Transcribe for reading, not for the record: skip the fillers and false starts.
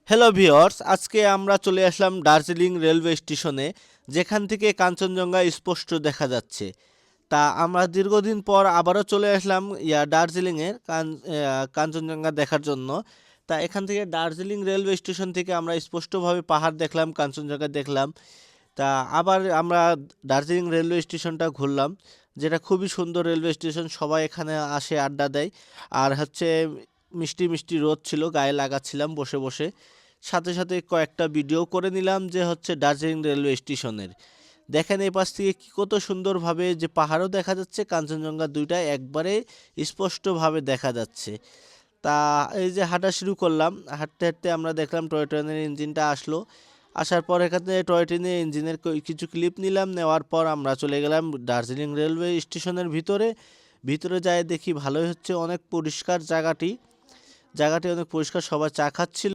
Hello viewers, আজকে আমরা চলে আসলাম দার্জিলিং রেলওয়ে স্টেশনে, যেখান থেকে কাঞ্চনজঙ্ঘা স্পষ্ট দেখা যাচ্ছে। তা আমরা দীর্ঘদিন পর আবারও চলে আসলাম দার্জিলিংয়ের কাঞ্চনজঙ্ঘা দেখার জন্য। তা এখান থেকে দার্জিলিং রেলওয়ে স্টেশন থেকে আমরা স্পষ্টভাবে পাহাড় দেখলাম, কাঞ্চনজঙ্ঘা দেখলাম। তা আবার আমরা দার্জিলিং রেলওয়ে স্টেশনটা ঘুরলাম, যেটা খুবই সুন্দর রেলওয়ে স্টেশন। সবাই এখানে আসে, আড্ডা দেয়। আর হচ্ছে মিষ্টি মিষ্টি রোদ ছিল, গায়ে লাগাচ্ছিলাম বসে বসে। সাথে সাথে কয়েকটা ভিডিও করে নিলাম যে হচ্ছে দার্জিলিং রেলওয়ে স্টেশনের। দেখেন এই পাশ থেকে কি কত সুন্দরভাবে যে পাহাড়ও দেখা যাচ্ছে, কাঞ্চনজঙ্ঘা দুইটা একবারে স্পষ্টভাবে দেখা যাচ্ছে। তা এই যে হাঁটা শুরু করলাম, হাঁটতে হাঁটতে আমরা দেখলাম টয় ট্রেনের ইঞ্জিনটা আসলো। আসার পর এখানে টয় ট্রেনের ইঞ্জিনের কিছু ক্লিপ নিলাম, নেওয়ার পর আমরা চলে গেলাম দার্জিলিং রেলওয়ে স্টেশনের ভিতরে। ভিতরে যাই দেখি ভালোই হচ্ছে, অনেক পরিষ্কার জায়গাটি। জায়গাটি অনেক পরিষ্কার, সবাই চা খাচ্ছিল।